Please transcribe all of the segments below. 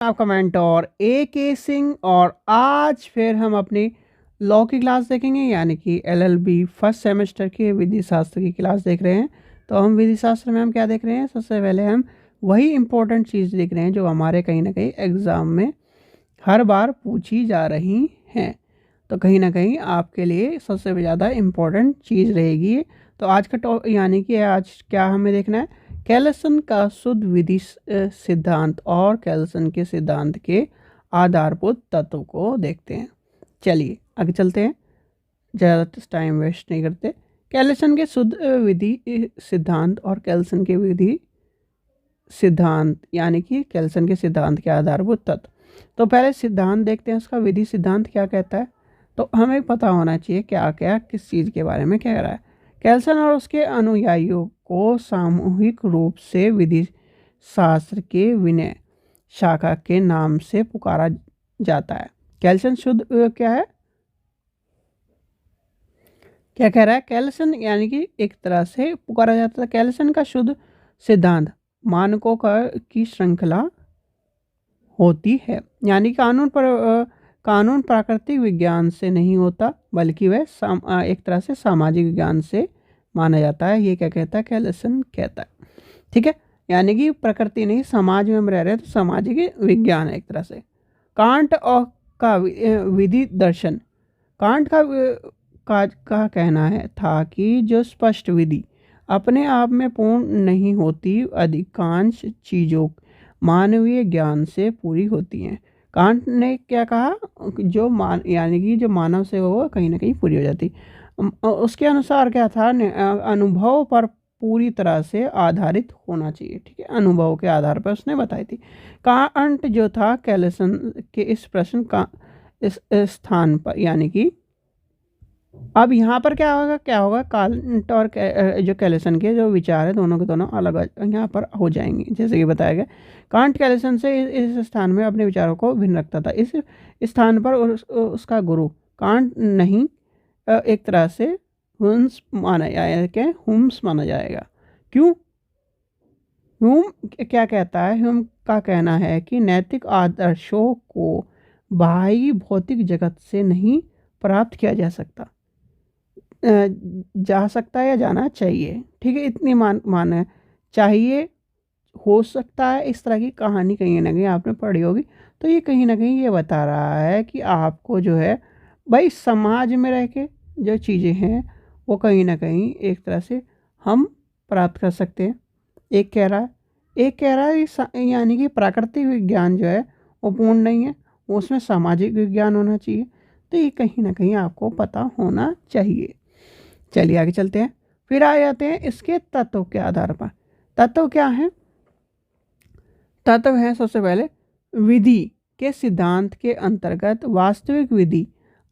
आपका मेंटोर ए के सिंह और आज फिर हम अपनी लॉ की क्लास देखेंगे यानी कि एलएलबी फर्स्ट सेमेस्टर की विधि शास्त्र की क्लास देख रहे हैं। तो हम विधि शास्त्र में हम क्या देख रहे हैं, सबसे पहले हम वही इम्पोर्टेंट चीज़ देख रहे हैं जो हमारे कहीं ना कहीं एग्ज़ाम में हर बार पूछी जा रही हैं। तो कहीं ना कहीं आपके लिए सबसे ज़्यादा इम्पोर्टेंट चीज़ रहेगी। तो आज का यानी कि आज क्या हमें देखना है, कैल्सन का शुद्ध विधि सिद्धांत और कैल्सन के सिद्धांत के आधारभूत तत्व को देखते हैं। चलिए आगे चलते हैं, ज़्यादा टाइम वेस्ट नहीं करते। कैल्सन के शुद्ध विधि सिद्धांत और कैल्सन के विधि सिद्धांत यानी कि कैल्सन के सिद्धांत के आधारभूत तत्व। तो पहले सिद्धांत देखते हैं, उसका विधि सिद्धांत क्या कहता है। तो हमें पता होना चाहिए क्या क्या किस चीज़ के बारे में कह रहा है। कैल्सन और उसके अनुयायियों को सामूहिक रूप से विधि शास्त्र के विनय शाखा के नाम से पुकारा जाता है। कैल्सन शुद्ध क्या है, क्या कह रहा है, कैल्सन यानी कि एक तरह से पुकारा जाता है। कैल्सन का शुद्ध सिद्धांत मानकों का की श्रृंखला होती है, यानी कानून प्राकृतिक विज्ञान से नहीं होता बल्कि वह एक तरह से सामाजिक विज्ञान से माना जाता है। ये क्या कहता है, कैल्सन कहता है। ठीक है, यानी कि प्रकृति नहीं, समाज में हम रह रहे हैं तो सामाजिक विज्ञान है एक तरह से। कांट और का विधि दर्शन, कांट का कहना है था कि जो स्पष्ट विधि अपने आप में पूर्ण नहीं होती, अधिकांश चीज़ों मानवीय ज्ञान से पूरी होती हैं। कांट ने क्या कहा, जो यानी कि जो मानव से वो कहीं ना कहीं पूरी हो जाती। उसके अनुसार क्या था, अनुभव पर पूरी तरह से आधारित होना चाहिए। ठीक है, अनुभव के आधार पर उसने बताई थी। कांट जो था कैल्सन के इस प्रश्न का इस स्थान पर, यानी कि अब यहाँ पर क्या होगा कांट और जो कैल्सन के जो विचार है दोनों के दोनों अलग यहाँ पर हो जाएंगे, जैसे कि बताया गया। कांट कैल्सन से इस स्थान में अपने विचारों को भिन्न रखता था। इस स्थान पर उसका गुरु कांट नहीं, एक तरह से हुम्स माना जाएगा। हुम्स माना जाएगा। क्यों? ह्यूम क्या कहता है, ह्यूम का कहना है कि नैतिक आदर्शों को बाह्य भौतिक जगत से नहीं प्राप्त किया जा सकता, जा सकता है या जाना चाहिए। ठीक है, इतनी मान चाहिए, हो सकता है, इस तरह की कहानी कहीं ना कहीं आपने पढ़ी होगी। तो ये कहीं ना कहीं ये बता रहा है कि आपको जो है भाई समाज में रह के जो चीज़ें हैं वो कहीं ना कहीं एक तरह से हम प्राप्त कर सकते हैं। एक कह रहा है यानी कि प्राकृतिक विज्ञान जो है वो पूर्ण नहीं है, उसमें सामाजिक विज्ञान होना चाहिए। तो ये कहीं ना कहीं आपको पता होना चाहिए। चलिए आगे चलते हैं, फिर आ जाते हैं इसके तत्व के आधार पर। तत्व क्या है, तत्व है सबसे पहले विधि के सिद्धांत के अंतर्गत वास्तविक विधि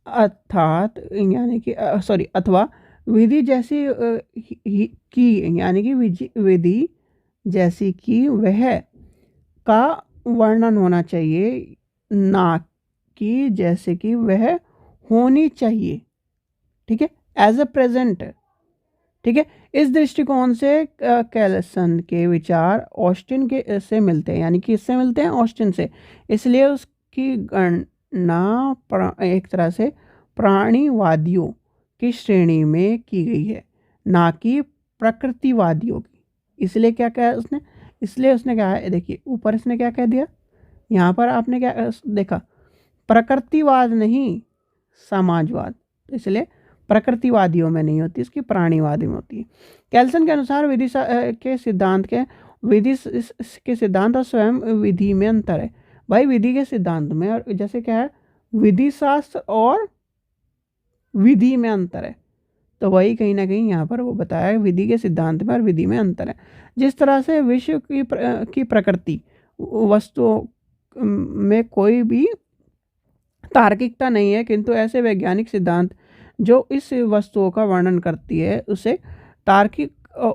अर्थात यानी कि अथवा विधि जैसी की यानी कि विधि जैसी कि वह का वर्णन होना चाहिए, ना कि जैसे कि वह होनी चाहिए। ठीक है, एज ए प्रेजेंट। ठीक है, इस दृष्टिकोण से कैल्सन के विचार ऑस्टिन के से मिलते हैं, यानी कि इससे मिलते हैं ऑस्टिन से। इसलिए उसकी गणना एक तरह से प्राणीवादियों की श्रेणी में की गई है, ना कि प्रकृतिवादियों की। इसलिए क्या कहा उसने, इसलिए उसने कहा है, देखिए ऊपर इसने क्या कह दिया, यहाँ पर आपने क्या देखा, प्रकृतिवाद नहीं समाजवाद। तो इसलिए प्रकृतिवादियों में नहीं होती, इसकी प्राणीवादी में होती है। कैल्सन के अनुसार विधि के सिद्धांत और स्वयं विधि में अंतर है। भाई विधि के सिद्धांत में और जैसे क्या है, विधि शास्त्र और विधि में अंतर है। तो वही कहीं ना कहीं यहाँ पर वो बताया है, विधि के सिद्धांत में और विधि में अंतर है। जिस तरह से विश्व की प्रकृति वस्तुओं में कोई भी तार्किकता नहीं है, किंतु ऐसे वैज्ञानिक सिद्धांत जो इस वस्तुओं का वर्णन करती है उसे तार्किक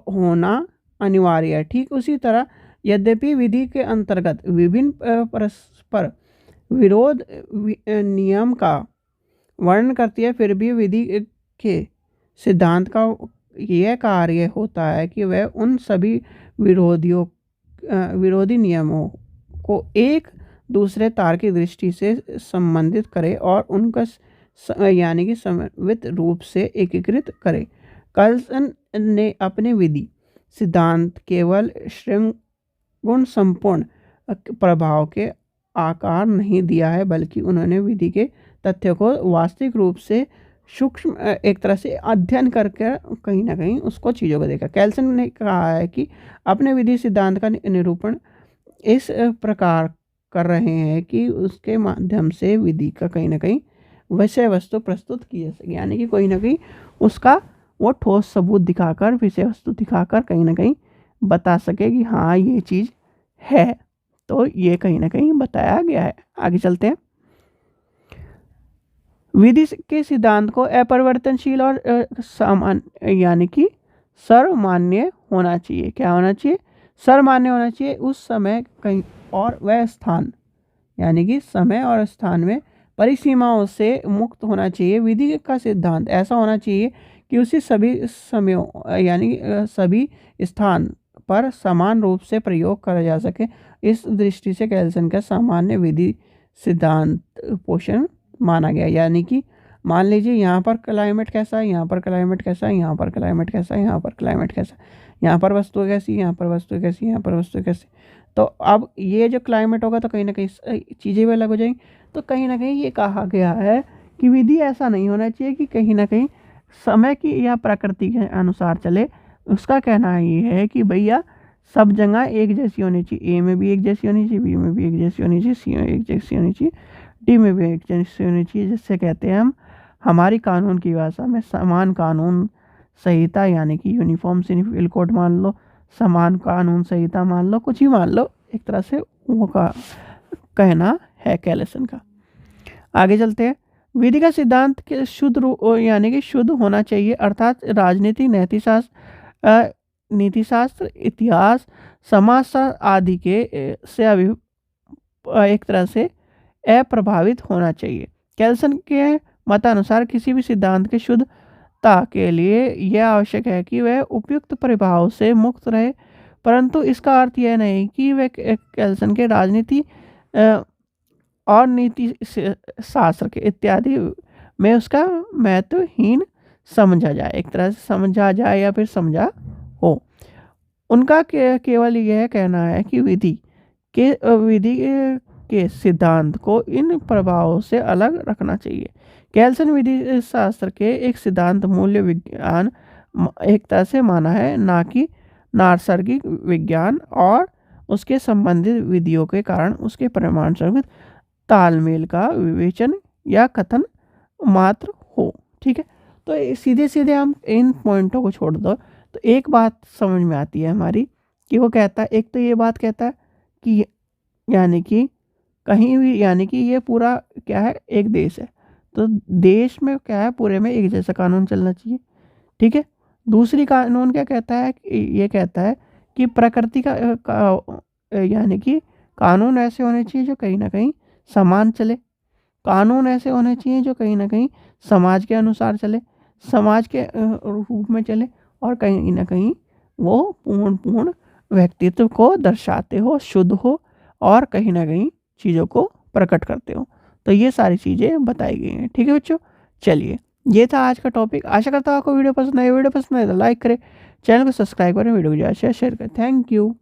होना अनिवार्य है। ठीक उसी तरह यद्यपि विधि के अंतर्गत विभिन्न परस्पर विरोध नियम का वर्णन करती है, फिर भी विधि के सिद्धांत का यह कार्य होता है कि वह उन सभी विरोधी नियमों को एक दूसरे तार्किक दृष्टि से संबंधित करे और उनका यानी कि समन्वित रूप से एकीकृत करे। कर्ल्सन ने अपने विधि सिद्धांत केवल श्रृंगुण संपूर्ण प्रभाव के आकार नहीं दिया है, बल्कि उन्होंने विधि के तथ्यों को वास्तविक रूप से सूक्ष्म एक तरह से अध्ययन करके कहीं ना कहीं उसको चीज़ों को देखा। कैल्सन ने कहा है कि अपने विधि सिद्धांत का निरूपण इस प्रकार कर रहे हैं कि उसके माध्यम से विधि का कहीं ना कहीं विषय वस्तु प्रस्तुत की जा सके, यानी कि कोई ना कहीं उसका वो ठोस सबूत दिखाकर, विषय वस्तु दिखाकर कहीं ना कहीं बता सके कि हाँ ये चीज़ है। तो ये कहीं ना कहीं बताया गया है। आगे चलते हैं। विधि के सिद्धांत को अपरिवर्तनशील और सामान्य यानी कि सर्वमान्य होना चाहिए। क्या होना चाहिए? सर्वमान्य होना चाहिए। उस समय कहीं और वह स्थान यानी कि समय और स्थान में परिसीमाओं से मुक्त होना चाहिए। विधि का सिद्धांत ऐसा होना चाहिए कि उसी सभी समयों यानी सभी स्थान पर समान रूप से प्रयोग करा जा सके। इस दृष्टि से कैल्सन का सामान्य विधि सिद्धांत पोषण माना गया, यानी कि मान लीजिए यहाँ पर क्लाइमेट कैसा है, यहाँ पर क्लाइमेट कैसा है, यहाँ पर क्लाइमेट कैसा है, यहाँ पर क्लाइमेट कैसा है, यहाँ पर वस्तु कैसी, यहाँ पर वस्तु कैसी, यहाँ पर वस्तु कैसी। तो अब ये जो क्लाइमेट होगा तो कहीं ना कहीं चीज़ें भी अलग हो जाएंगी। तो कहीं ना कहीं ये कहा गया है कि विधि ऐसा नहीं होना चाहिए कि कहीं ना कहीं समय की या प्रकृति के अनुसार चले। उसका कहना ये है कि भैया सब जगह एक जैसी होनी चाहिए। ए में भी एक जैसी होनी चाहिए, बी में भी एक जैसी होनी चाहिए, सी में एक जैसी होनी चाहिए, डी में भी एक जैसी होनी चाहिए। जिससे कहते हैं हम हमारी कानून की भाषा में समान कानून संहिता, यानी कि यूनिफॉर्म सिविल कोड मान लो, समान कानून संहिता मान लो, कुछ ही मान लो, एक तरह से वो का कहना है कैल्सन का। आगे चलते हैं। विधि का सिद्धांत के शुद्ध रूप यानी कि शुद्ध होना चाहिए, अर्थात राजनीति, नीतिशास्त्र, इतिहास, समाजशास्त्र आदि के से एक तरह से अप्रभावित होना चाहिए। कैल्सन के मतानुसार किसी भी सिद्धांत की शुद्धता के लिए यह आवश्यक है कि वह उपयुक्त प्रभाव से मुक्त रहे, परंतु इसका अर्थ यह नहीं कि वह कैल्सन के राजनीति और नीति शास्त्र के इत्यादि में उसका महत्वहीन समझा जाए, एक तरह से समझा जाए या फिर समझा हो। उनका केवल यह कहना है कि विधि के सिद्धांत को इन प्रभावों से अलग रखना चाहिए। कैल्सन विधि शास्त्र के एक सिद्धांत मूल्य विज्ञान एक तरह से माना है, ना कि नैसर्गिक विज्ञान, और उसके संबंधित विधियों के कारण उसके परिमाण स्वरूप तालमेल का विवेचन या कथन मात्र हो। ठीक है, तो सीधे सीधे हम इन पॉइंटों को छोड़ दो तो एक बात समझ में आती है हमारी कि वो कहता है, एक तो ये बात कहता है कि यानी कि कहीं भी यानी कि ये पूरा क्या है, एक देश है, तो देश में क्या है, पूरे में एक जैसा कानून चलना चाहिए। ठीक है, दूसरी कानून क्या कहता है, ये कहता है कि प्रकृति का यानी कि कानून ऐसे होने चाहिए जो कहीं ना कहीं समान चले, कानून ऐसे होने चाहिए जो कहीं ना कहीं समाज के अनुसार चले, समाज के रूप में चले, और कहीं ना कहीं वो पूर्ण व्यक्तित्व को दर्शाते हो, शुद्ध हो, और कहीं ना कहीं चीज़ों को प्रकट करते हो। तो ये सारी चीज़ें बताई गई हैं। ठीक है बच्चों, चलिए ये था आज का टॉपिक। आशा करता हूँ आपको वीडियो पसंद आए। वीडियो पसंद आए तो लाइक करें, चैनल को सब्सक्राइब करें, वीडियो को ज़्यादा शेयर करें। Thank you.